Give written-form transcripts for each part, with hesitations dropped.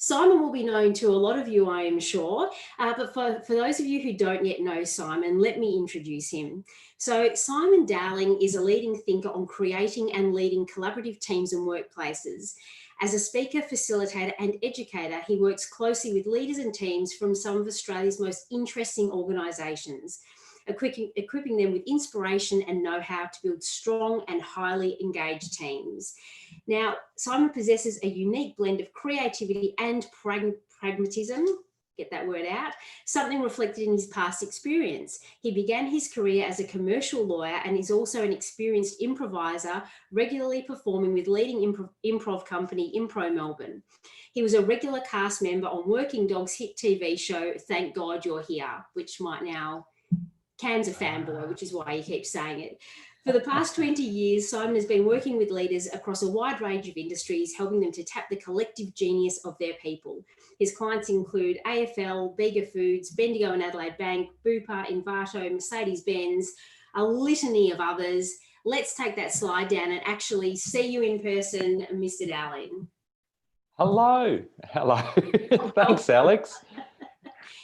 Simon will be known to a lot of you, I am sure, but for those of you who don't yet know Simon, let me introduce him. So Simon Dowling is a leading thinker on creating and leading collaborative teams and workplaces. As a speaker, facilitator and educator, he works closely with leaders and teams from some of Australia's most interesting organisations, equipping them with inspiration and know-how to build strong and highly engaged teams. Now, Simon possesses a unique blend of creativity and pragmatism, get that word out, something reflected in his past experience. He began his career as a commercial lawyer and is also an experienced improviser, regularly performing with leading improv company Impro Melbourne. He was a regular cast member on Working Dog's hit TV show, Thank God You're Here, which might now... Cam's a fanboy, which is why he keeps saying it. For the past 20 years, Simon has been working with leaders across a wide range of industries, helping them to tap the collective genius of their people. His clients include AFL, Bega Foods, Bendigo and Adelaide Bank, Bupa, Invato, Mercedes-Benz, a litany of others. Let's take that slide down and actually see you in person, Mr. Dowling. Hello. Thanks, Alex.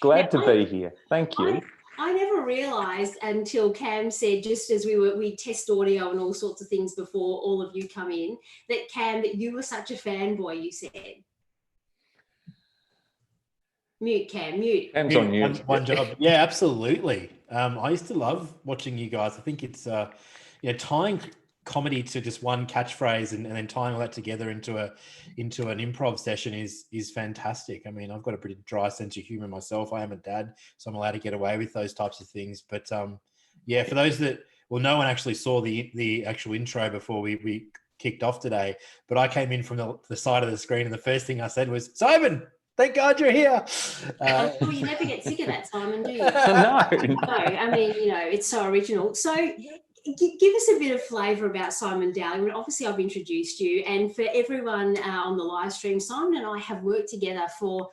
Glad to be here. Thank you. I never realised until Cam said, just as we test audio and all sorts of things before all of you come in, that Cam, that you were such a fanboy, you said. Mute, Cam, mute. Cam's on mute. One job. Yeah, absolutely. I used to love watching you guys. I think it's, tying comedy to just one catchphrase and then tying all that together into an improv session is fantastic. I mean, I've got a pretty dry sense of humor myself. I am a dad, so I'm allowed to get away with those types of things. But yeah, for those that, well, no one actually saw the actual intro before we kicked off today, but I came in from the side of the screen and the first thing I said was, Simon, thank God you're here. Well, you never get sick of that, Simon, do you? No. I mean, it's so original. So give us a bit of flavour about Simon Dowling. Obviously, I've introduced you, and for everyone on the live stream, Simon and I have worked together for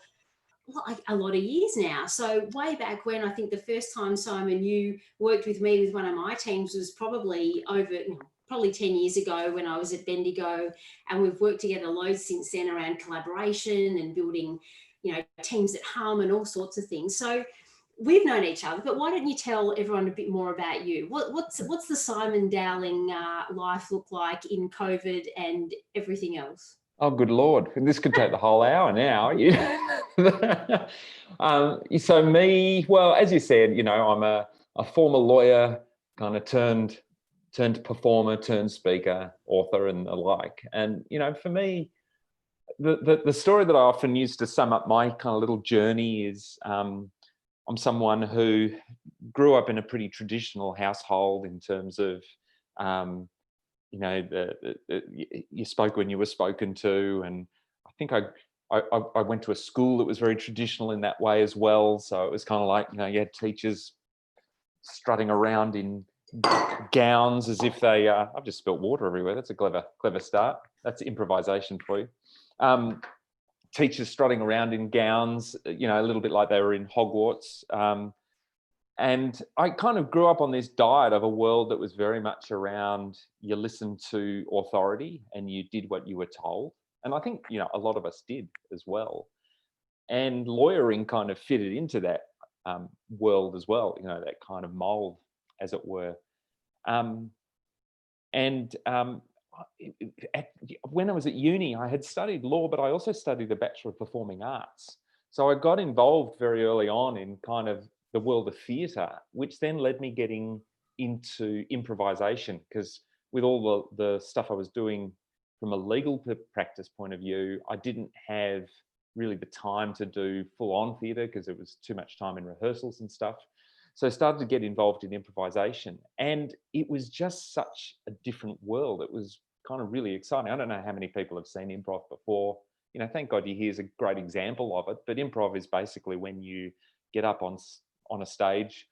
like a lot of years now. So way back when, I think the first time, Simon, you worked with me with one of my teams was probably probably 10 years ago when I was at Bendigo, and we've worked together loads since then around collaboration and building, teams at home and all sorts of things. So we've known each other, but why don't you tell everyone a bit more about you? What's the Simon Dowling life look like in COVID and everything else? Oh, good Lord. This could take the whole hour now. So me, well, as you said, I'm a former lawyer, kind of turned performer, turned speaker, author and the like. And, for me, the story that I often use to sum up my kind of little journey is I'm someone who grew up in a pretty traditional household in terms of, you spoke when you were spoken to. And I think I went to a school that was very traditional in that way as well. So it was kind of like, you had teachers strutting around in gowns as if they, I've just spilt water everywhere. That's a clever start. That's improvisation for you. Teachers strutting around in gowns, a little bit like they were in Hogwarts. And I kind of grew up on this diet of a world that was very much around you listened to authority and you did what you were told. And I think, a lot of us did as well. And lawyering kind of fitted into that world as well, that kind of mold, as it were. When I was at uni, I had studied law, but I also studied the Bachelor of Performing Arts. So I got involved very early on in kind of the world of theatre, which then led me getting into improvisation, because with all the stuff I was doing from a legal practice point of view, I didn't have really the time to do full-on theatre because it was too much time in rehearsals and stuff. So I started to get involved in improvisation, and it was just such a different world. It was kind of really exciting. I don't know how many people have seen improv before. Thank God You're Here is a great example of it. But improv is basically when you get up on a stage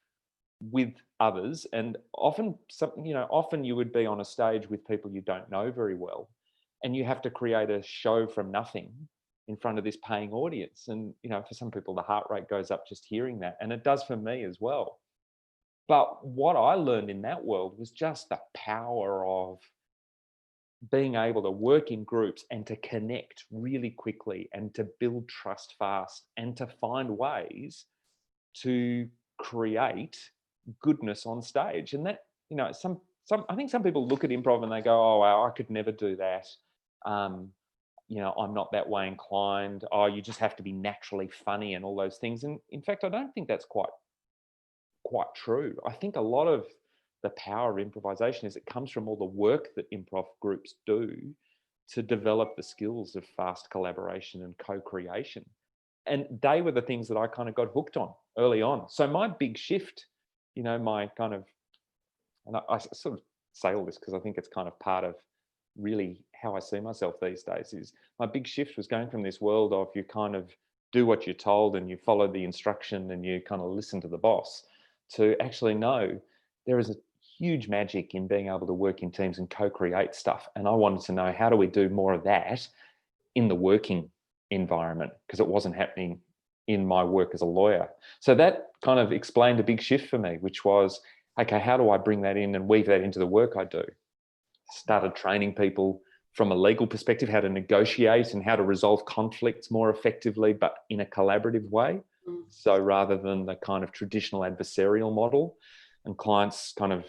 with others, and often you would be on a stage with people you don't know very well, and you have to create a show from nothing in front of this paying audience. And, for some people, the heart rate goes up just hearing that. And it does for me as well. But what I learned in that world was just the power of being able to work in groups and to connect really quickly and to build trust fast and to find ways to create goodness on stage. And that, you know, I think some people look at improv and they go, oh, wow, I could never do that. You know, I'm not that way inclined. Oh, you just have to be naturally funny and all those things. And in fact, I don't think that's quite true. I think a lot of the power of improvisation is it comes from all the work that improv groups do to develop the skills of fast collaboration and co-creation. And they were the things that I kind of got hooked on early on. So my big shift, you know, my kind of, and I sort of say all this because I think it's kind of part of really how I see myself these days, is my big shift was going from this world of you kind of do what you're told and you follow the instruction and you kind of listen to the boss, to actually know there is a huge magic in being able to work in teams and co-create stuff. And I wanted to know, how do we do more of that in the working environment? Because it wasn't happening in my work as a lawyer. So that kind of explained a big shift for me, which was, okay, how do I bring that in and weave that into the work I do? Started training people from a legal perspective, how to negotiate and how to resolve conflicts more effectively, but in a collaborative way. So rather than the kind of traditional adversarial model, and clients kind of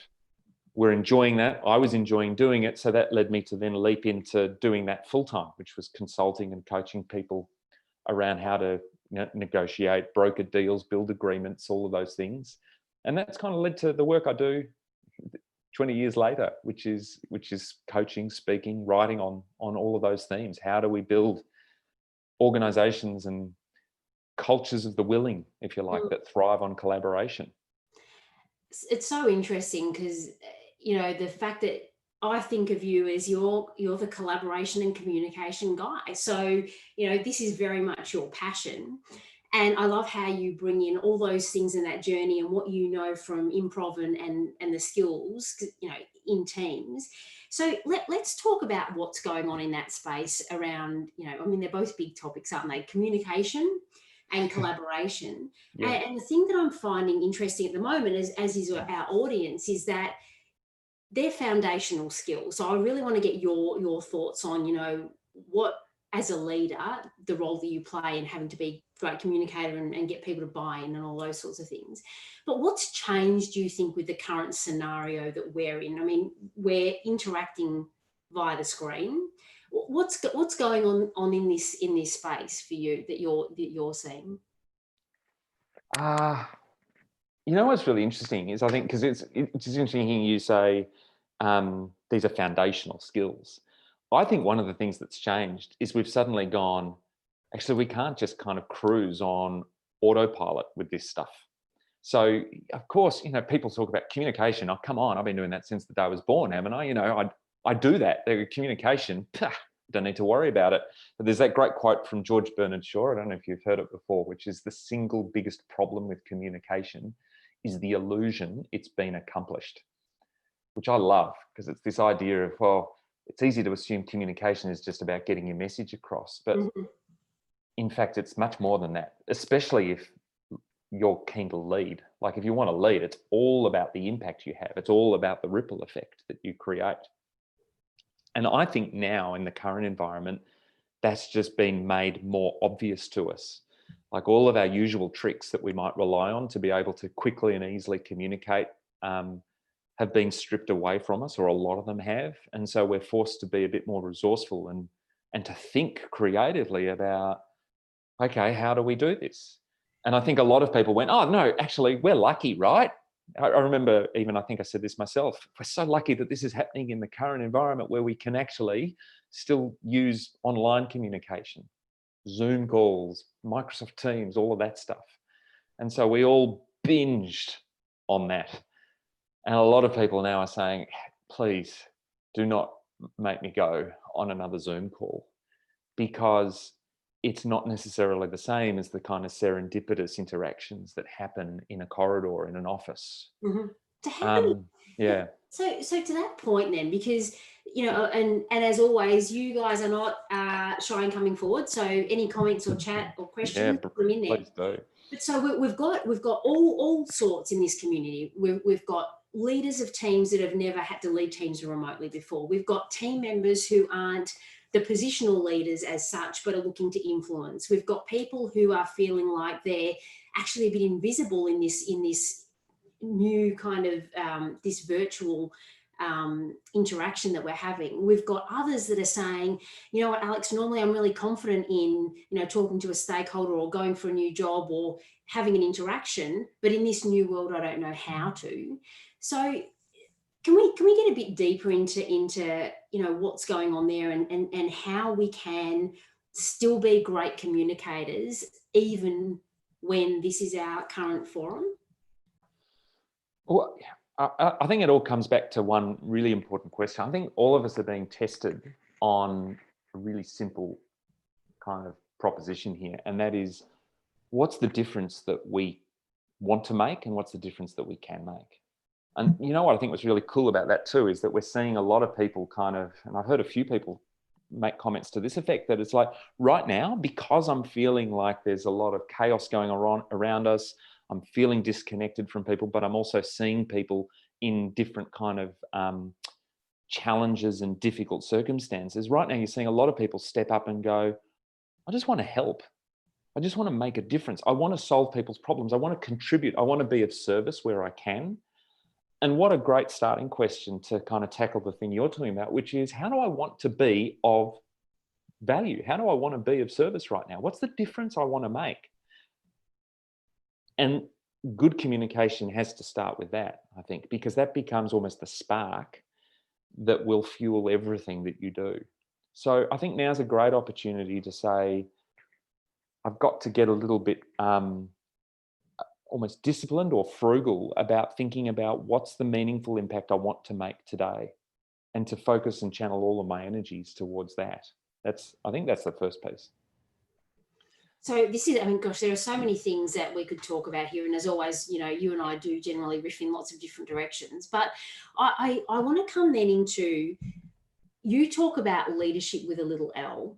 were enjoying that. I was enjoying doing it. So that led me to then leap into doing that full time, which was consulting and coaching people around how to negotiate, broker deals, build agreements, all of those things. And that's kind of led to the work I do 20 years later, which is coaching, speaking, writing on all of those themes. How do we build organizations and cultures of the willing, if you like, that thrive on collaboration? It's so interesting because, you know, the fact that I think of you as you're the collaboration and communication guy. So, you know, this is very much your passion. And I love how you bring in all those things in that journey and what you know from improv and the skills, you know, in teams. So let's talk about what's going on in that space around, you know, I mean, they're both big topics, aren't they? Communication and collaboration. Yeah. And the thing that I'm finding interesting at the moment, as is our audience, is that they're foundational skills. So I really want to get your thoughts on, you know, what, as a leader, the role that you play in having to be a great communicator and get people to buy in and all those sorts of things. But what's changed, do you think, with the current scenario that we're in? I mean, we're interacting via the screen. What's going on in this space for you that you're seeing? You know what's really interesting is, I think, because it's interesting hearing you say these are foundational skills. I think one of the things that's changed is we've suddenly gone, actually, we can't just kind of cruise on autopilot with this stuff. So, of course, you know, people talk about communication. Oh, come on, I've been doing that since the day I was born, haven't I? You know, I do that. The communication, don't need to worry about it. But there's that great quote from George Bernard Shaw, I don't know if you've heard it before, which is, the single biggest problem with communication is the illusion it's been accomplished, which I love, because it's this idea of, well, it's easy to assume communication is just about getting your message across. But in fact, it's much more than that, especially if you're keen to lead. Like, if you want to lead, it's all about the impact you have. It's all about the ripple effect that you create. And I think now in the current environment, that's just been made more obvious to us. Like, all of our usual tricks that we might rely on to be able to quickly and easily communicate have been stripped away from us, or a lot of them have. And so we're forced to be a bit more resourceful and to think creatively about, okay, how do we do this? And I think a lot of people went, oh, no, actually, we're lucky, right? I remember even, I think I said this myself, we're so lucky that this is happening in the current environment where we can actually still use online communication, Zoom calls, Microsoft Teams, all of that stuff. And so we all binged on that. And a lot of people now are saying, please do not make me go on another Zoom call, because it's not necessarily the same as the kind of serendipitous interactions that happen in a corridor in an office. Yeah. So to that point then, because, you know, and as always, you guys are not shy in coming forward. So any comments or chat or questions, put them in there. Please do. But so we've got all sorts in this community. We've got leaders of teams that have never had to lead teams remotely before. We've got team members who aren't the positional leaders as such, but are looking to influence. We've got people who are feeling like they're actually a bit invisible in this new kind of this virtual interaction that we're having. We've got others that are saying, you know what, Alex, normally I'm really confident in, talking to a stakeholder or going for a new job or having an interaction, but in this new world, I don't know how to. So can we get a bit deeper into what's going on there and how we can still be great communicators even when this is our current forum? Well, I think it all comes back to one really important question. I think all of us are being tested on a really simple kind of proposition here, and that is, what's the difference that we want to make and what's the difference that we can make? And you know what I think was really cool about that too is that we're seeing a lot of people kind of, and I've heard a few people make comments to this effect, that it's like right now, because I'm feeling like there's a lot of chaos going on around us, I'm feeling disconnected from people, but I'm also seeing people in different kind of challenges and difficult circumstances. Right now, you're seeing a lot of people step up and go, I just want to help. I just want to make a difference. I want to solve people's problems. I want to contribute. I want to be of service where I can. And what a great starting question to kind of tackle the thing you're talking about, which is, how do I want to be of value? How do I want to be of service right now? What's the difference I want to make? And good communication has to start with that, I think, because that becomes almost the spark that will fuel everything that you do. So I think now's a great opportunity to say, I've got to get a little bit almost disciplined or frugal about thinking about what's the meaningful impact I want to make today, and to focus and channel all of my energies towards that. I think that's the first piece. So this is, gosh, there are so many things that we could talk about here. And as always, you and I do generally riff in lots of different directions. But I want to come then into, you talk about leadership with a little L.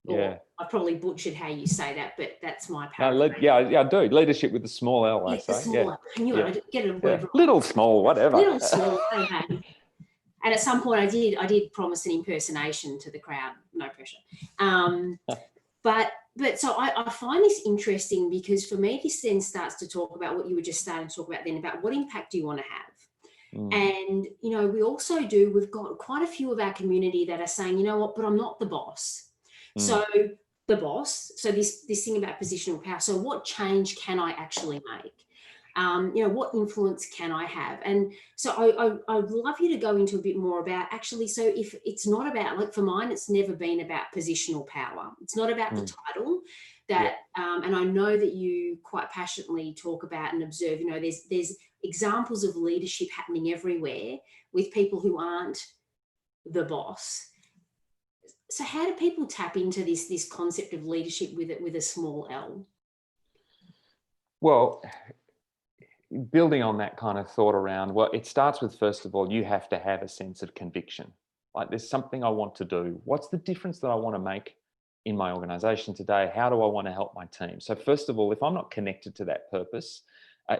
Yeah. I probably butchered how you say that, but that's my paraphrase. Yeah, I do. Leadership with a small L, I say. The small L. I knew it. I get a word wrong. Little, small, whatever. Little, small, okay. And at some point I did promise an impersonation to the crowd. No pressure. But so I find this interesting, because for me, this then starts to talk about what you were just starting to talk about then, about what impact do you want to have? And, we've got quite a few of our community that are saying, you know what, but I'm not the boss. So the boss, so this thing about positional power. So what change can I actually make? What influence can I have? And so I'd love you to go into a bit more about, actually, so if it's not about, like for mine, it's never been about positional power. It's not about the title that, and I know that you quite passionately talk about and observe, there's examples of leadership happening everywhere with people who aren't the boss. So how do people tap into this concept of leadership with a small L? Well, building on that kind of thought around, well, it starts with, first of all, you have to have a sense of conviction. Like, there's something I want to do. What's the difference that I want to make in my organization today? How do I want to help my team? So first of all, if I'm not connected to that purpose,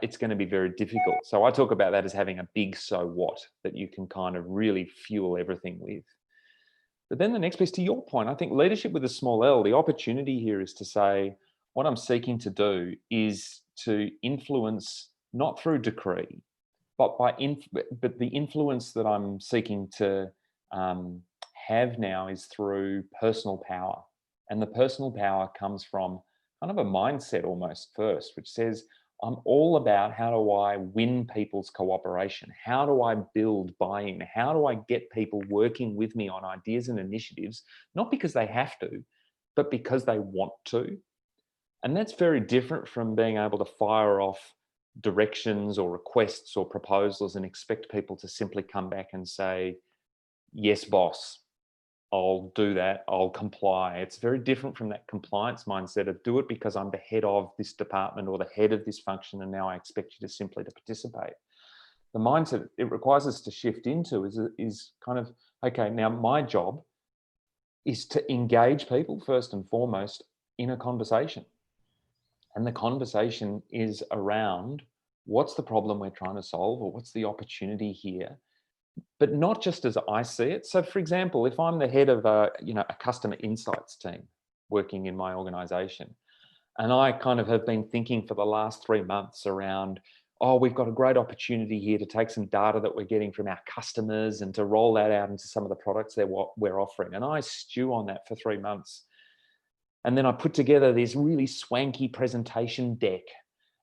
it's going to be very difficult. So I talk about that as having a big so what that you can kind of really fuel everything with. But then the next piece, to your point, I think leadership with a small L, the opportunity here is to say, what I'm seeking to do is to influence, not through decree, but but the influence that I'm seeking to have now is through personal power. And the personal power comes from kind of a mindset almost first, which says, I'm all about, how do I win people's cooperation? How do I build buy-in? How do I get people working with me on ideas and initiatives, not because they have to, but because they want to? And that's very different from being able to fire off directions or requests or proposals and expect people to simply come back and say, yes, boss, I'll do that, I'll comply. It's very different from that compliance mindset of, do it because I'm the head of this department or the head of this function, and now I expect you to simply to participate. The mindset it requires us to shift into is kind of, okay, now my job is to engage people first and foremost in a conversation. And the conversation is around what's the problem we're trying to solve, or what's the opportunity here, but not just as I see it. So for example, if I'm the head of a customer insights team working in my organization, and I kind of have been thinking for the last 3 months around, oh, we've got a great opportunity here to take some data that we're getting from our customers and to roll that out into some of the products that we're offering. And I stew on that for 3 months. And then I put together this really swanky presentation deck.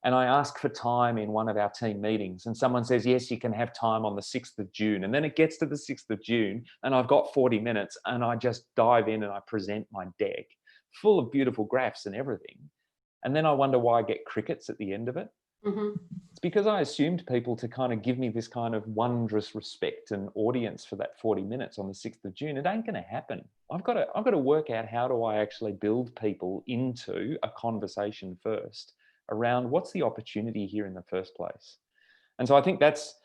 And I ask for time in one of our team meetings. And someone says, yes, you can have time on the 6th of June. And then it gets to the 6th of June and I've got 40 minutes and I just dive in and I present my deck full of beautiful graphs and everything. And then I wonder why I get crickets at the end of it. Mm-hmm. It's because I assumed people to kind of give me this kind of wondrous respect and audience for that 40 minutes on the 6th of June. It ain't going to happen. I've got to work out how do I actually build people into a conversation first around what's the opportunity here in the first place. And so I think that's,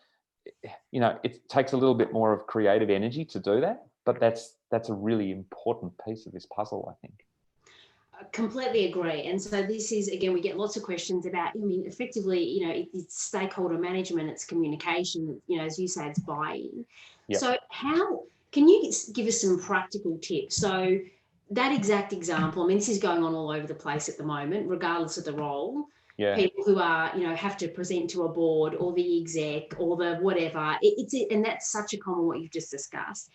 it takes a little bit more of creative energy to do that, but that's a really important piece of this puzzle, I think. Completely agree. And so this is, again, we get lots of questions about, effectively, it's stakeholder management, it's communication, as you say, it's buy-in. Yep. So how can you give us some practical tips? So that exact example, this is going on all over the place at the moment, regardless of the role. Yeah. People who are, have to present to a board or the exec or the whatever. And that's such a common what you've just discussed.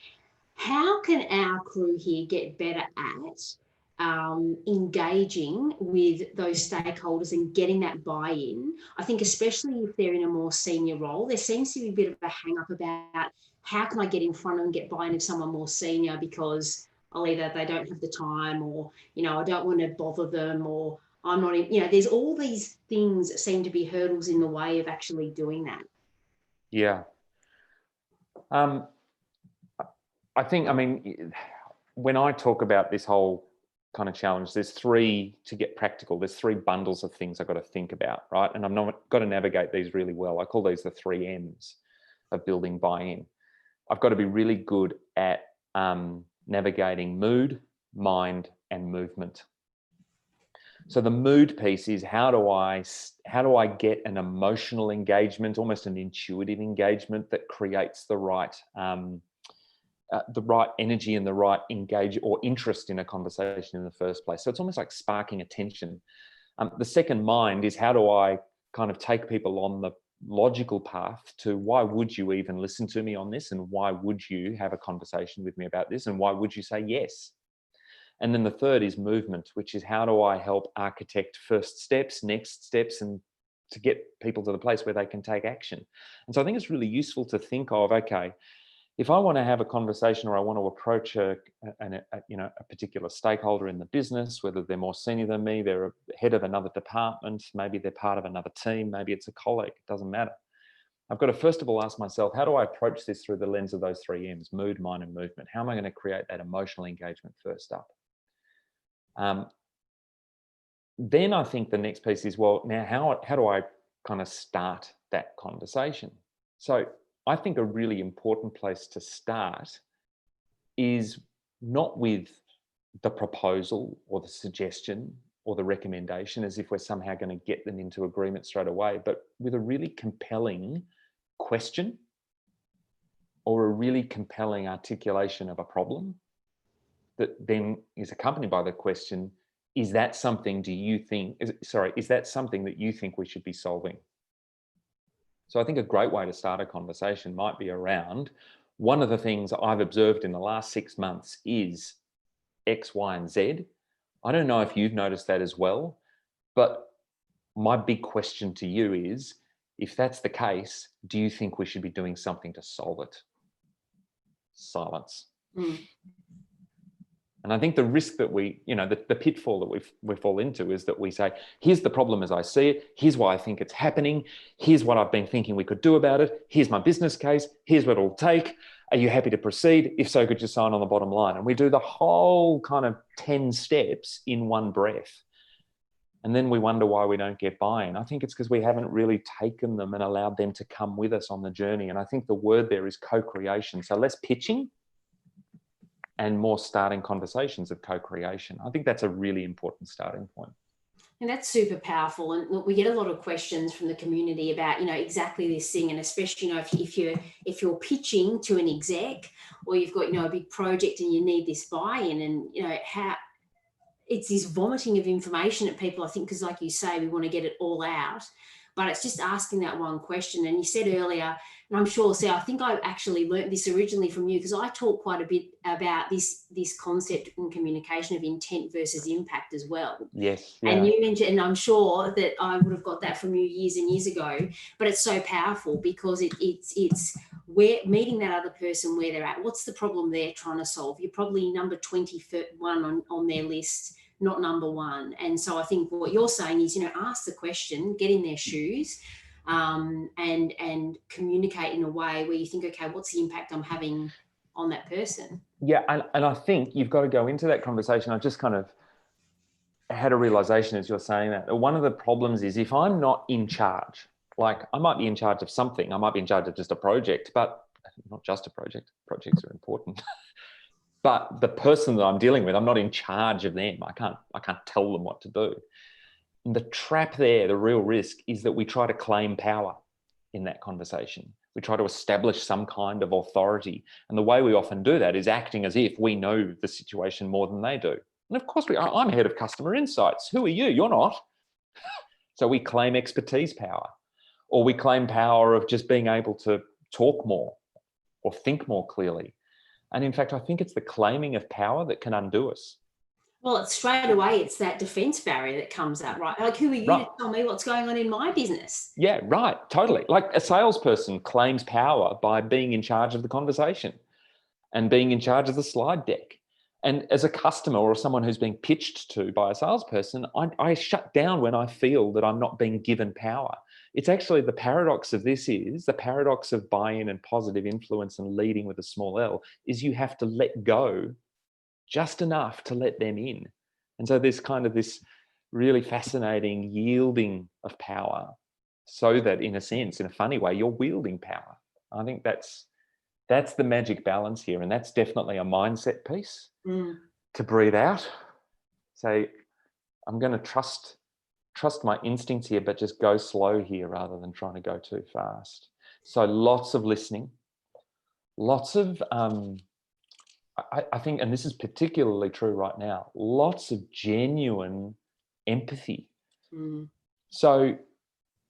How can our crew here get better at engaging with those stakeholders and getting that buy-in? I think especially if they're in a more senior role, there seems to be a bit of a hang-up about how can I get in front of and get buy-in of someone more senior, because either they don't have the time, or I don't want to bother them, or I'm not there's all these things that seem to be hurdles in the way of actually doing that. Yeah. I think, when I talk about this whole kind of challenge, there's three, to get practical, there's three bundles of things I've got to think about, right? And I've not got to navigate these really well. I call these the 3 M's of building buy-in. I've got to be really good at navigating mood, mind, and movement. So the mood piece is how do I get an emotional engagement, almost an intuitive engagement that creates the right energy and the right engage or interest in a conversation in the first place. So it's almost like sparking attention. The second mind is how do I kind of take people on the logical path to why would you even listen to me on this, and why would you have a conversation with me about this, and why would you say yes? And then the third is movement, which is how do I help architect first steps, next steps, and to get people to the place where they can take action. And so I think it's really useful to think of, okay, if I want to have a conversation or I want to approach a particular stakeholder in the business, whether they're more senior than me, they're a head of another department, maybe they're part of another team, maybe it's a colleague, it doesn't matter. I've got to first of all ask myself, how do I approach this through the lens of those 3 M's, mood, mind, and movement? How am I going to create that emotional engagement first up? Then I think the next piece is, well, now how do I kind of start that conversation? So I think a really important place to start is not with the proposal or the suggestion or the recommendation as if we're somehow going to get them into agreement straight away, but with a really compelling question or a really compelling articulation of a problem that then is accompanied by the question, is that something is that something that you think we should be solving? So I think a great way to start a conversation might be around, one of the things I've observed in the last 6 months is X, Y, and Z. I don't know if you've noticed that as well, but my big question to you is, if that's the case, do you think we should be doing something to solve it? Silence. Mm. And I think the risk that the pitfall that we fall into is that we say, here's the problem as I see it. Here's why I think it's happening. Here's what I've been thinking we could do about it. Here's my business case. Here's what it'll take. Are you happy to proceed? If so, could you sign on the bottom line? And we do the whole kind of 10 steps in one breath. And then we wonder why we don't get buy-in. I think it's because we haven't really taken them and allowed them to come with us on the journey. And I think the word there is co-creation. So less pitching and more starting conversations of co-creation. I think that's a really important starting point. And that's super powerful. And look, we get a lot of questions from the community about, exactly this thing. And especially, if you're pitching to an exec, or you've got, a big project and you need this buy-in, and, how it's this vomiting of information at people, I think, because like you say, we want to get it all out. But it's just asking that one question. And you said earlier, and I'm sure, I think I actually learned this originally from you, because I talk quite a bit about this concept in communication of intent versus impact as well. Yes. Yeah. And you mentioned, and I'm sure that I would have got that from you years and years ago, but it's so powerful because it's where meeting that other person where they're at. What's the problem they're trying to solve? You're probably number 21 on their list, not number one. And so I think what you're saying is, ask the question, get in their shoes, and communicate in a way where you think, okay, what's the impact I'm having on that person? Yeah, and I think you've got to go into that conversation. I just kind of had a realization as you're saying that. One of the problems is if I'm not in charge, like I might be in charge of something, I might be in charge of just a project, but not just a project. Projects are important. But the person that I'm dealing with, I'm not in charge of them. I can't tell them what to do. And the trap there, the real risk, is that we try to claim power in that conversation. We try to establish some kind of authority. And the way we often do that is acting as if we know the situation more than they do. And of course, I'm head of customer insights. Who are you? You're not. So we claim expertise power, or we claim power of just being able to talk more or think more clearly. And in fact, I think it's the claiming of power that can undo us. Well, it's straight away, it's that defense barrier that comes up, right? Like, who are you to tell me what's going on in my business? Yeah, right. Totally. Like a salesperson claims power by being in charge of the conversation and being in charge of the slide deck. And as a customer or someone who's being pitched to by a salesperson, I shut down when I feel that I'm not being given power. It's actually the paradox of this is the paradox of buy-in and positive influence and leading with a small L is you have to let go just enough to let them in. And so there's kind of this really fascinating yielding of power so that in a sense, in a funny way, you're wielding power. I think that's the magic balance here. And that's definitely a mindset piece to breathe out. Say, I'm going to trust my instincts here, but just go slow here rather than trying to go too fast. So lots of listening, lots of, I think, and this is particularly true right now, lots of genuine empathy. So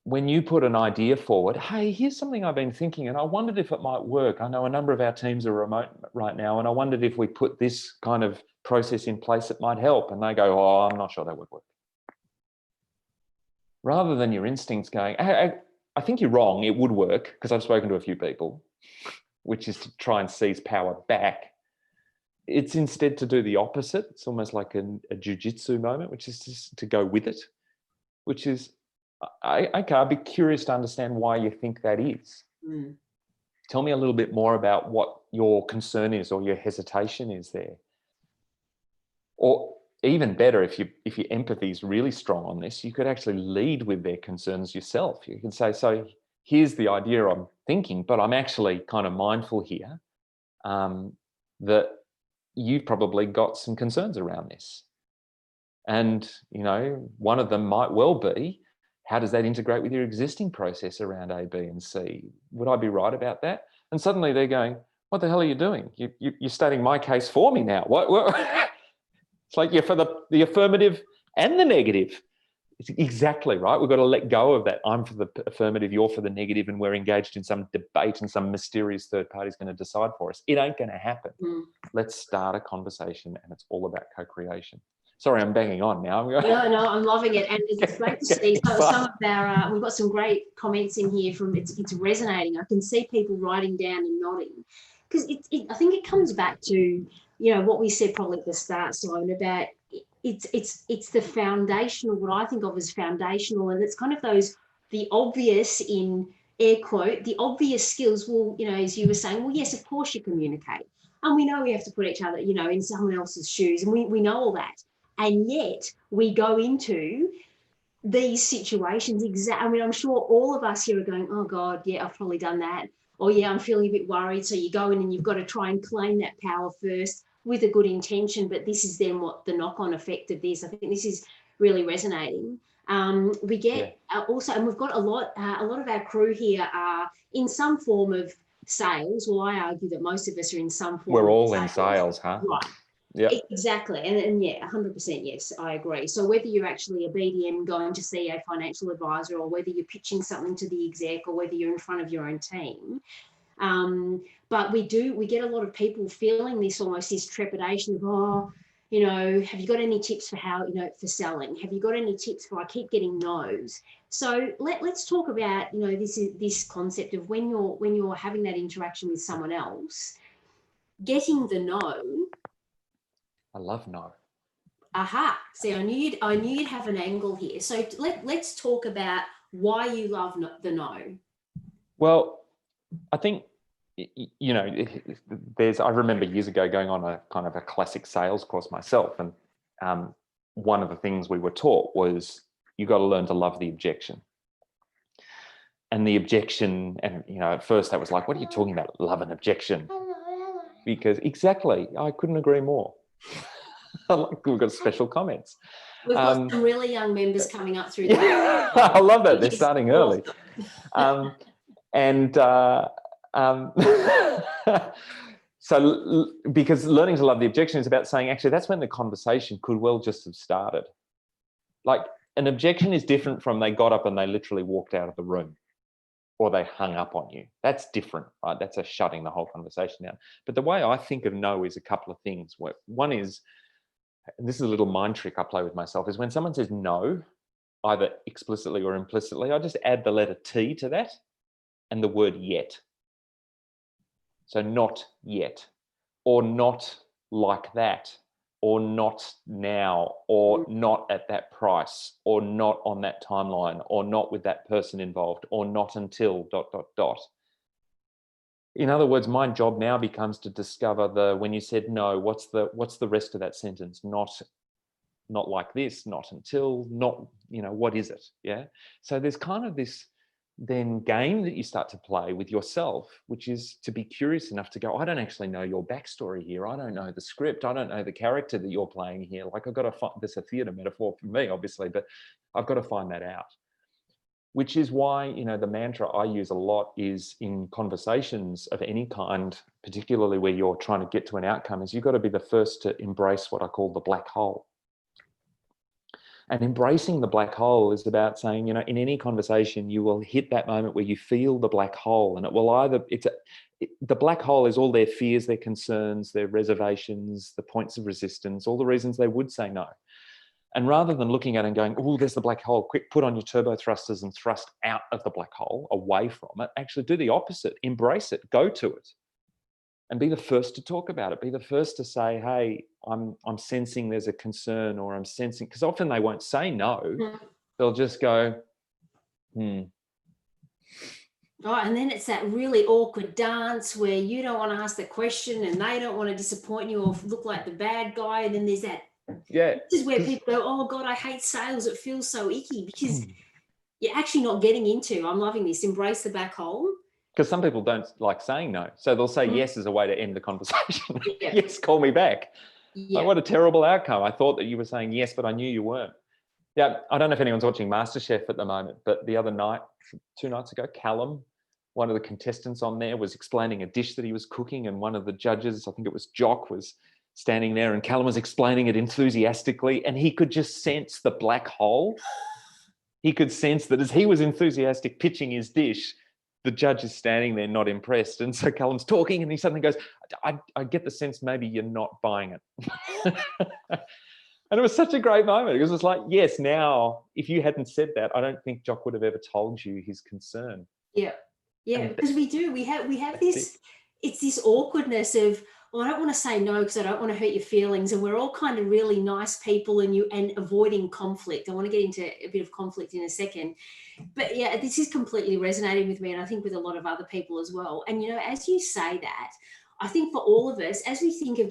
when you put an idea forward, hey, here's something I've been thinking and I wondered if it might work. I know a number of our teams are remote right now and I wondered if we put this kind of process in place, it might help. And they go, oh, I'm not sure that would work. Rather than your instincts going, I think you're wrong, it would work, because I've spoken to a few people, which is to try and seize power back. It's instead to do the opposite. It's almost like a jiu-jitsu moment, which is just to go with it, which is, okay, I'd be curious to understand why you think that is. Tell me a little bit more about what your concern is or your hesitation is there. Or even better, if your empathy is really strong on this, you could actually lead with their concerns yourself. You can say, so here's the idea I'm thinking, but I'm actually kind of mindful here that you've probably got some concerns around this. And, one of them might well be, how does that integrate with your existing process around A, B, and C? Would I be right about that? And suddenly they're going, what the hell are you doing? You're stating my case for me now. What? It's like you're for the affirmative and the negative. It's exactly right. We've got to let go of that. I'm for the affirmative, you're for the negative, and we're engaged in some debate and some mysterious third party is going to decide for us. It ain't going to happen. Let's start a conversation, and it's all about co-creation. Sorry, I'm banging on now. No, I'm loving it. And it's great to see some of our, we've got some great comments in here from, it's resonating. I can see people writing down and nodding. Because I think it comes back to, what we said probably at the start, Simon, about it's the foundational, what I think of as foundational, and it's kind of the obvious, in air quote, the obvious skills. Well, as you were saying, well, yes, of course you communicate. And we know we have to put each other, in someone else's shoes, and we know all that. And yet we go into these situations I'm sure all of us here are going, oh God, yeah, I've probably done that. Or yeah, I'm feeling a bit worried. So you go in and you've got to try and claim that power first with a good intention, but this is then what the knock-on effect of this. I think this is really resonating. We get also, and we've got a lot of our crew here are in some form of sales. Well, I argue that most of us are in some form. We're all of in sales, huh? Right. Yeah. Exactly. And yeah, 100% yes, I agree. So whether you're actually a BDM going to see a financial advisor, or whether you're pitching something to the exec, or whether you're in front of your own team, but we get a lot of people feeling this trepidation of, oh, you know, have you got any tips for how, you know, for selling? Have you got any tips for, I keep getting no's? So let's talk about, you know, this concept of when you're having that interaction with someone else, getting the no. I love no. Aha. See, I knew you'd have an angle here. So let's talk about why you love the no. Well, I think, you know, I remember years ago going on a kind of a classic sales course myself, and one of the things we were taught was you got to learn to love the objection. And the objection, and you know, at first that was like, what are you talking about? Love an objection? Because exactly, I couldn't agree more. We've got special comments. We've got some really young members coming up through. I love that. They're starting early. So because learning to love the objection is about saying, actually, that's when the conversation could well just have started. Like, an objection is different from they got up and they literally walked out of the room, or they hung up on you. That's different, right? That's a shutting the whole conversation down. But the way I think of no is a couple of things. One is, and this is a little mind trick I play with myself, is when someone says no, either explicitly or implicitly, I just add the letter T to that and the word yet. So not yet, or not like that, or not now, or not at that price, or not on that timeline, or not with that person involved, or not until ... In other words, my job now becomes to discover when you said no, what's the rest of that sentence? Not like this, not until, not, you know, what is it? Yeah. So there's kind of this then game that you start to play with yourself, which is to be curious enough to go, I don't actually know your backstory here. I don't know the script. I don't know the character that you're playing here. Like, I've got to find, this is a theatre metaphor for me, obviously, but I've got to find that out. Which is why, you know, the mantra I use a lot is in conversations of any kind, particularly where you're trying to get to an outcome, is you've got to be the first to embrace what I call the black hole. And embracing the black hole is about saying, you know, in any conversation, you will hit that moment where you feel the black hole, and it will either, the black hole is all their fears, their concerns, their reservations, the points of resistance, all the reasons they would say no. And rather than looking at it and going, oh, there's the black hole, quick, put on your turbo thrusters and thrust out of the black hole, away from it, actually do the opposite, embrace it, go to it. And be the first to talk about it. Be the first to say, hey, I'm sensing there's a concern, or I'm sensing, because often they won't say no. They'll just go, Oh, and then it's that really awkward dance where you don't want to ask the question and they don't want to disappoint you or look like the bad guy. And then there's that. Yeah. This is where people go, oh God, I hate sales. It feels so icky, because you're actually not getting into, I'm loving this, embrace the black hole. Because some people don't like saying no. So they'll say yes as a way to end the conversation. Yes, call me back. Like, what a terrible outcome. I thought that you were saying yes, but I knew you weren't. Yeah, I don't know if anyone's watching MasterChef at the moment, but the other night, 2 nights ago, Callum, one of the contestants on there, was explaining a dish that he was cooking, and one of the judges, I think it was Jock, was standing there, and Callum was explaining it enthusiastically, and he could just sense the black hole. He could sense that as he was enthusiastic pitching his dish, the judge is standing there not impressed. And so Callum's talking and he suddenly goes, I get the sense maybe you're not buying it. And it was such a great moment, because it's like, yes, now, if you hadn't said that, I don't think Jock would have ever told you his concern. Yeah. Yeah, because we have this, it's this awkwardness of, well, I don't want to say no because I don't want to hurt your feelings. And we're all kind of really nice people and avoiding conflict. I want to get into a bit of conflict in a second. But yeah, this is completely resonating with me, and I think with a lot of other people as well. And, you know, as you say that, I think for all of us, as we think of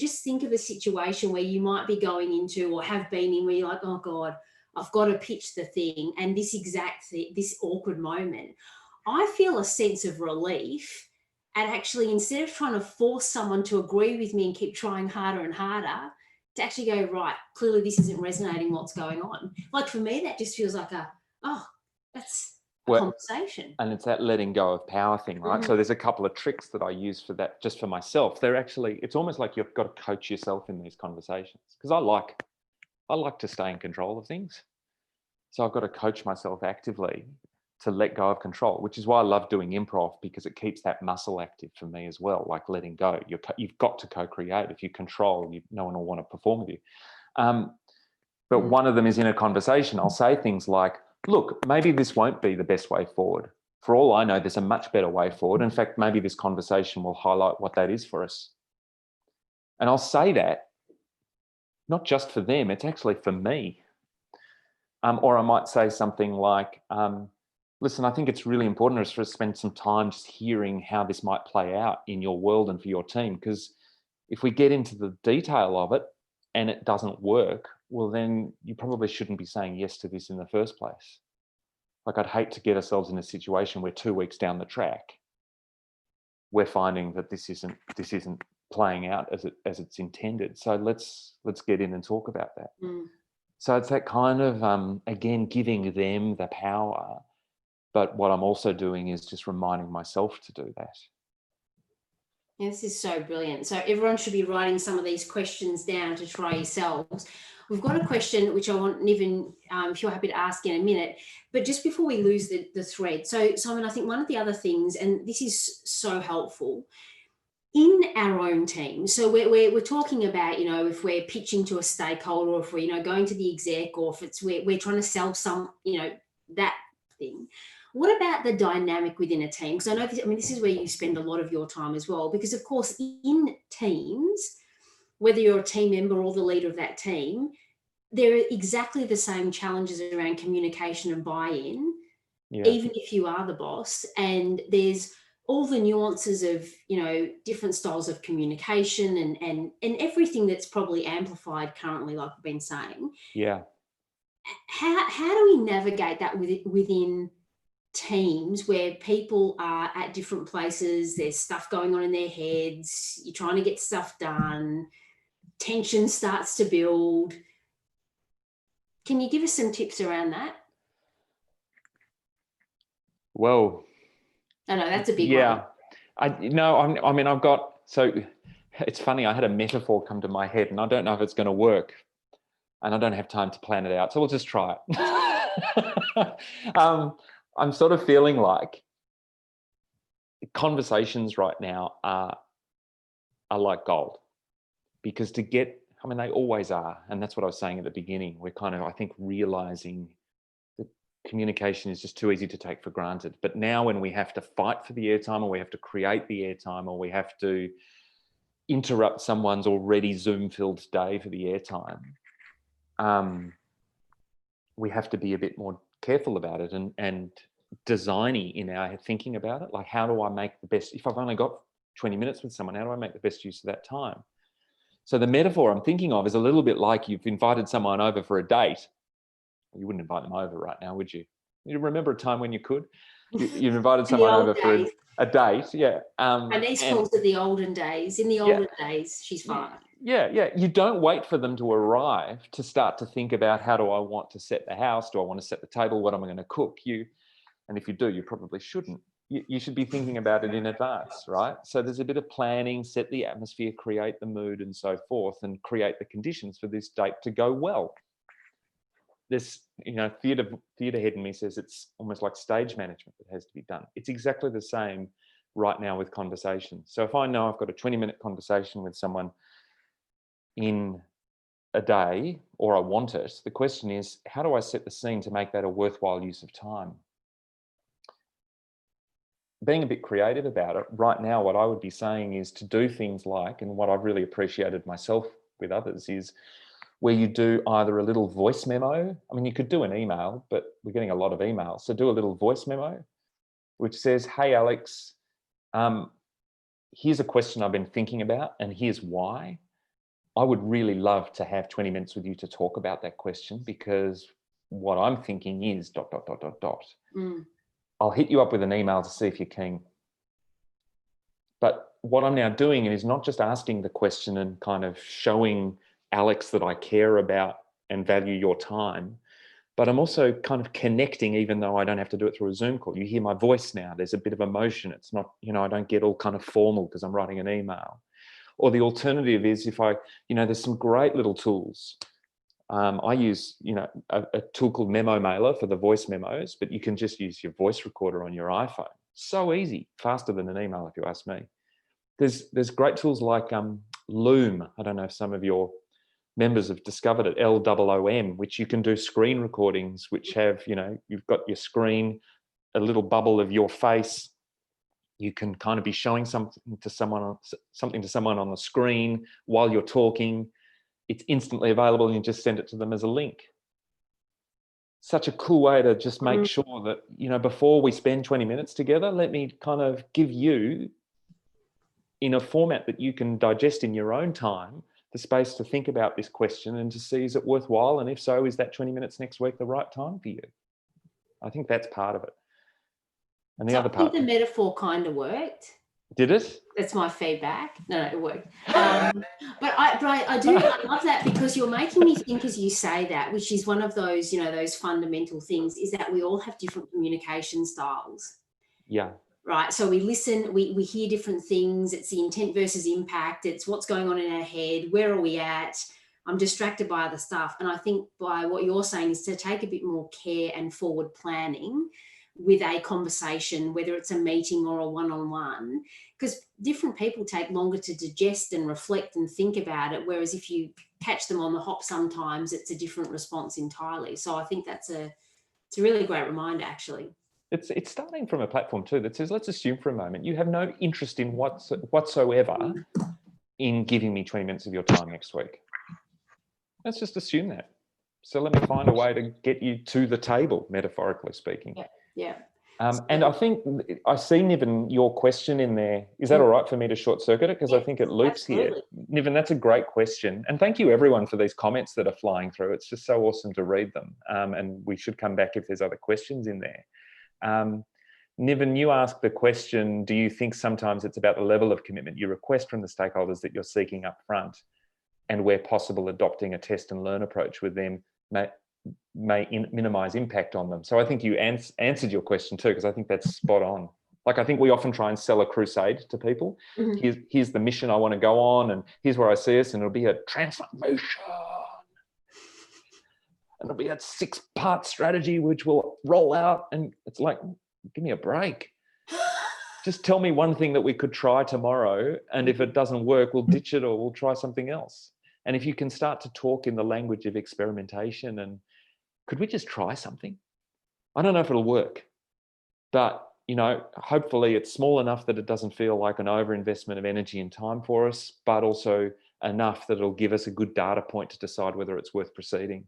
a situation where you might be going into or have been in, where you're like, oh God, I've got to pitch the thing, and this awkward moment, I feel a sense of relief. And actually, instead of trying to force someone to agree with me and keep trying harder and harder, to actually go, right, clearly this isn't resonating, what's going on. Like for me, that just feels like that's a conversation. And it's that letting go of power thing, right? So there's a couple of tricks that I use for that, just for myself. They're actually, it's almost like you've got to coach yourself in these conversations, because I like to stay in control of things. So I've got to coach myself actively to let go of control, which is why I love doing improv, because it keeps that muscle active for me as well, like letting go. You've got to co-create. If you control, no one will want to perform with you. But one of them is in a conversation, I'll say things like, look, maybe this won't be the best way forward. For all I know, there's a much better way forward. In fact, maybe this conversation will highlight what that is for us. And I'll say that, not just for them, it's actually for me. Or I might say something like, listen, I think it's really important for us to spend some time just hearing how this might play out in your world and for your team. Because if we get into the detail of it and it doesn't work, well, then you probably shouldn't be saying yes to this in the first place. Like, I'd hate to get ourselves in a situation where 2 weeks down the track, we're finding that this isn't playing out as it's intended. So let's get in and talk about that. So it's that kind of, again, giving them the power. But what I'm also doing is just reminding myself to do that. Yeah, this is so brilliant. So everyone should be writing some of these questions down to try yourselves. We've got a question which I want Niven, if you're happy to ask in a minute, but just before we lose the thread. So Simon, I think one of the other things, and this is so helpful, in our own team. So we're talking about, if we're pitching to a stakeholder, or if we're, going to the exec, or if it's we're trying to sell some, that thing. What about the dynamic within a team? Because I know this is where you spend a lot of your time as well, because of course in teams, whether you're a team member or the leader of that team, there are exactly the same challenges around communication and buy-in, even if you are the boss. And there's all the nuances of, different styles of communication and everything that's probably amplified currently, like we've been saying. Yeah. How do we navigate that within teams where people are at different places, there's stuff going on in their heads, you're trying to get stuff done, tension starts to build? Can you give us some tips around that? Well, I know that's a big one. I've got, so it's funny, I had a metaphor come to my head and I don't know if it's going to work and I don't have time to plan it out. So we'll just try it. I'm sort of feeling like conversations right now are like gold, because they always are. And that's what I was saying at the beginning. We're kind of, I think, realizing that communication is just too easy to take for granted. But now when we have to fight for the airtime, or we have to create the airtime, or we have to interrupt someone's already Zoom-filled day for the airtime, we have to be a bit more careful about it and designy in our thinking about it. Like, how do I make the best, if I've only got 20 minutes with someone, how do I make the best use of that time? So the metaphor I'm thinking of is a little bit like you've invited someone over for a date. You wouldn't invite them over right now, would you? You remember a time when you could? You've invited someone over for a date, yeah. My niece calls it the olden days. In the olden days, she's fine. Yeah. You don't wait for them to arrive to start to think about, how do I want to set the house? Do I want to set the table? What am I going to cook? And if you do, you probably shouldn't. You should be thinking about it in advance, right? So there's a bit of planning, set the atmosphere, create the mood and so forth, and create the conditions for this date to go well. This, theatre head in me says it's almost like stage management that has to be done. It's exactly the same right now with conversations. So if I know I've got a 20-minute conversation with someone in a day, or I want it, the question is, how do I set the scene to make that a worthwhile use of time? Being a bit creative about it, right now what I would be saying is to do things like, and what I've really appreciated myself with others, is where you do either a little voice memo. I mean, you could do an email, but we're getting a lot of emails. So do a little voice memo, which says, hey, Alex, here's a question I've been thinking about and here's why. I would really love to have 20 minutes with you to talk about that question, because what I'm thinking is ... I'll hit you up with an email to see if you're keen. But what I'm now doing is not just asking the question and kind of showing Alex, that I care about and value your time, but I'm also kind of connecting, even though I don't have to do it through a Zoom call. You hear my voice now. There's a bit of emotion. It's not, I don't get all kind of formal because I'm writing an email. Or the alternative is if there's some great little tools. I use, a tool called Memo Mailer for the voice memos, but you can just use your voice recorder on your iPhone. So easy, faster than an email, if you ask me. There's great tools like Loom. I don't know if some of your members have discovered it, LOOM, which you can do screen recordings, which have, you've got your screen, a little bubble of your face. You can kind of be showing something to someone on the screen while you're talking. It's instantly available and you just send it to them as a link. Such a cool way to just make sure that, before we spend 20 minutes together, let me kind of give you, in a format that you can digest in your own time, the space to think about this question and to see, is it worthwhile? And if so, is that 20 minutes next week the right time for you? I think that's part of it. And the other part. I think the metaphor kind of worked. Did it? That's my feedback. No, it worked. But I love that, because you're making me think as you say that, which is one of those, those fundamental things, is that we all have different communication styles. Yeah. Right. So we listen, we hear different things. It's the intent versus impact. It's what's going on in our head. Where are we at? I'm distracted by other stuff. And I think by what you're saying is to take a bit more care and forward planning with a conversation, whether it's a meeting or a one-on-one, because different people take longer to digest and reflect and think about it. Whereas if you catch them on the hop, sometimes it's a different response entirely. So I think it's a really great reminder, actually. It's starting from a platform too that says, let's assume for a moment you have no interest in whatsoever in giving me 20 minutes of your time next week. Let's just assume that. So let me find a way to get you to the table, metaphorically speaking. Yeah. And I think I see, Niven, your question in there. Is that all right for me to short circuit it? Because I think it loops here. Niven, that's a great question. And thank you everyone for these comments that are flying through. It's just so awesome to read them. And we should come back if there's other questions in there. Niven, you asked the question, do you think sometimes it's about the level of commitment you request from the stakeholders that you're seeking up front, and where possible adopting a test and learn approach with them may minimize impact on them? So I think you answered your question too, because I think that's spot on. Like, I think we often try and sell a crusade to people. Here's the mission I want to go on, and here's where I see us, and it'll be a transformation. And it'll be a 6-part strategy which will roll out. And it's like, give me a break. Just tell me one thing that we could try tomorrow. And if it doesn't work, we'll ditch it or we'll try something else. And if you can start to talk in the language of experimentation, and could we just try something? I don't know if it'll work, but hopefully it's small enough that it doesn't feel like an overinvestment of energy and time for us, but also enough that it'll give us a good data point to decide whether it's worth proceeding.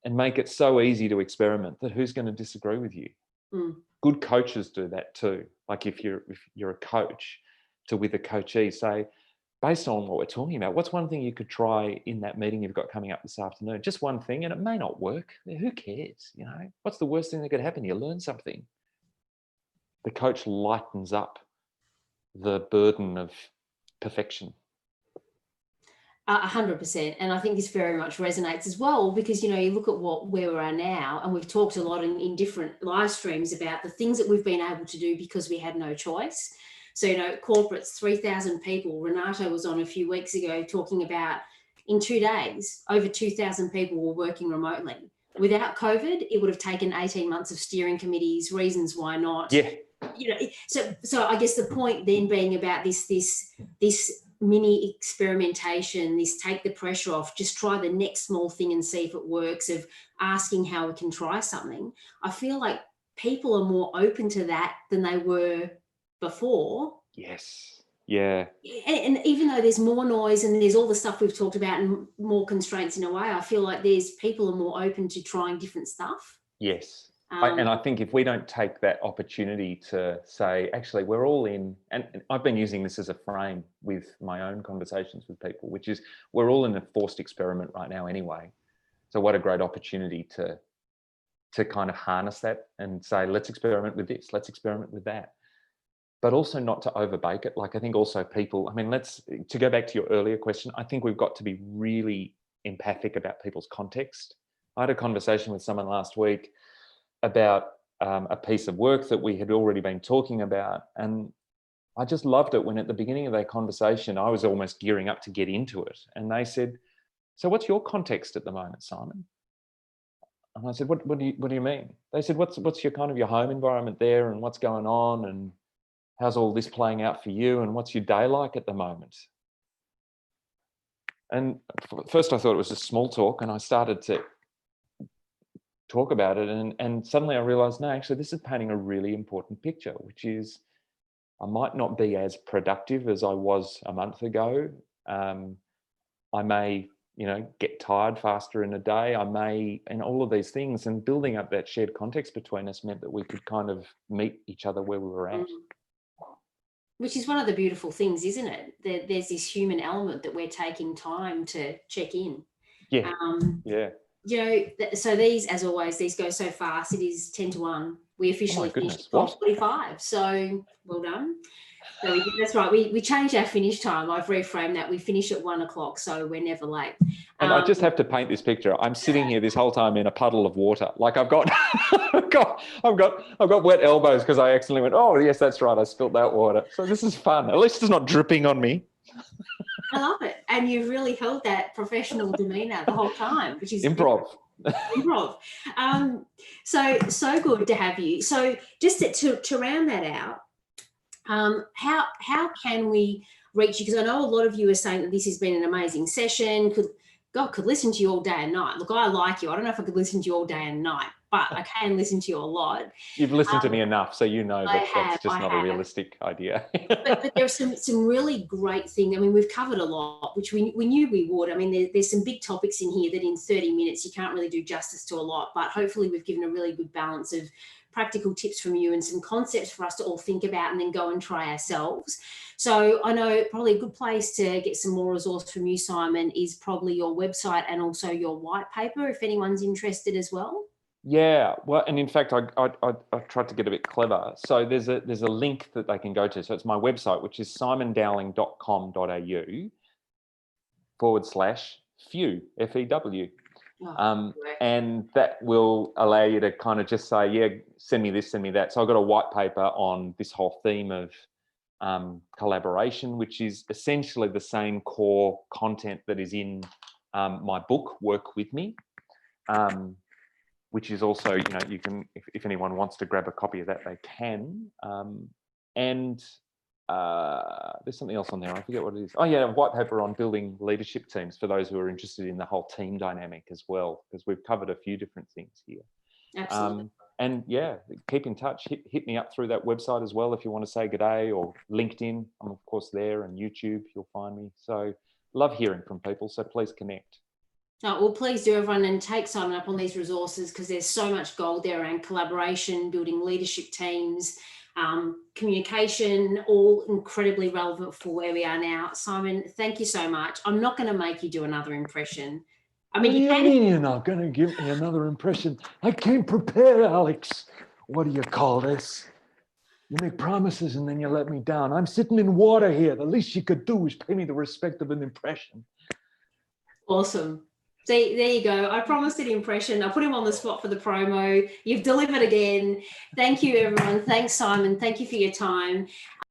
And make it so easy to experiment that who's going to disagree with you? Good coaches do that too. Like if you're a coach, with a coachee, say, based on what we're talking about, what's one thing you could try in that meeting you've got coming up this afternoon? Just one thing, and it may not work. Who cares? What's the worst thing that could happen? You learn something. The coach lightens up the burden of perfection. 100%. And I think this very much resonates as well, because, you look at where we are now, and we've talked a lot in different live streams about the things that we've been able to do because we had no choice. So, corporates, 3,000 people. Renato was on a few weeks ago talking about in 2 days, over 2,000 people were working remotely. Without COVID, it would have taken 18 months of steering committees, reasons why not. Yeah. So I guess the point then being about this mini experimentation, this take the pressure off, just try the next small thing and see if it works, of asking how we can try something. I feel like people are more open to that than they were before. Yes. Yeah. And even though there's more noise and there's all the stuff we've talked about and more constraints in a way, I feel like people are more open to trying different stuff. Yes. And I think if we don't take that opportunity to say, actually, we're all in, and I've been using this as a frame with my own conversations with people, which is we're all in a forced experiment right now anyway. So what a great opportunity to kind of harness that and say, let's experiment with this, let's experiment with that. but also not to overbake it. Like I think also people, I mean, to go back to your earlier question, I think we've got to be really empathic about people's context. I had a conversation with someone last week about a piece of work that we had already been talking about. And I just loved it when at the beginning of their conversation, I was almost gearing up to get into it. And they said, so what's your context at the moment, Simon? And I said, what do you mean? They said, what's your kind of your home environment there, and what's going on, and how's all this playing out for you, and what's your day like at the moment? And first I thought it was just small talk, and I started to talk about it, and suddenly I realized, no, actually this is painting a really important picture, which is I might not be as productive as I was a month ago. I may, get tired faster in a day. I may, and all of these things, and building up that shared context between us meant that we could kind of meet each other where we were at. Which is one of the beautiful things, isn't it? There's this human element that we're taking time to check in. Yeah. So these, as always, these go so fast. It is 10 to 1. We officially finished at 12:45. So well done. So that's right. We changed our finish time. I've reframed that. We finish at 1 o'clock, so we're never late. And I just have to paint this picture. I'm sitting here this whole time in a puddle of water. Like I've got wet elbows because I accidentally went, oh yes, that's right, I spilt that water. So this is fun. At least it's not dripping on me. I love it. And you've really held that professional demeanor the whole time, which is improv. Improv. So good to have you. So just to round that out, how can we reach you? Because I know a lot of you are saying that this has been an amazing session. Could listen to you all day and night. Look, I like you. I don't know if I could listen to you all day and night, but I can listen to you a lot. You've listened to me enough, so you know that's just not a realistic idea. but there are some really great things. I mean, we've covered a lot, which we knew we would. I mean, there's some big topics in here that in 30 minutes you can't really do justice to a lot, but hopefully we've given a really good balance of practical tips from you and some concepts for us to all think about and then go and try ourselves. So I know probably a good place to get some more resource from you, Simon, is probably your website and also your white paper, if anyone's interested as well. Yeah, well, and in fact, I tried to get a bit clever. So there's a link that they can go to. So it's my website, which is simondowling.com.au/few, FEW. And that will allow you to kind of just say, yeah, send me this, send me that. So I've got a white paper on this whole theme of collaboration, which is essentially the same core content that is in my book, Work With Me, which is also, you can, if anyone wants to grab a copy of that, they can. And there's something else on there. I forget what it is. Oh yeah, a white paper on building leadership teams for those who are interested in the whole team dynamic as well, because we've covered a few different things here. Absolutely. And yeah, keep in touch. Hit me up through that website as well if you want to say good day, or LinkedIn. I'm of course there, and YouTube, you'll find me. So love hearing from people. So please connect. Oh, well, please do, everyone, and take Simon up on these resources, because there's so much gold there around collaboration, building leadership teams, communication, all incredibly relevant for where we are now. Simon, thank you so much. I'm not going to make you do another impression. I mean, what do you mean you're not going to give me another impression? I came prepared, Alex. What do you call this? You make promises and then you let me down. I'm sitting in water here. The least you could do is pay me the respect of an impression. Awesome. See, there you go. I promised an impression. I put him on the spot for the promo. You've delivered again. Thank you, everyone. Thanks, Simon. Thank you for your time.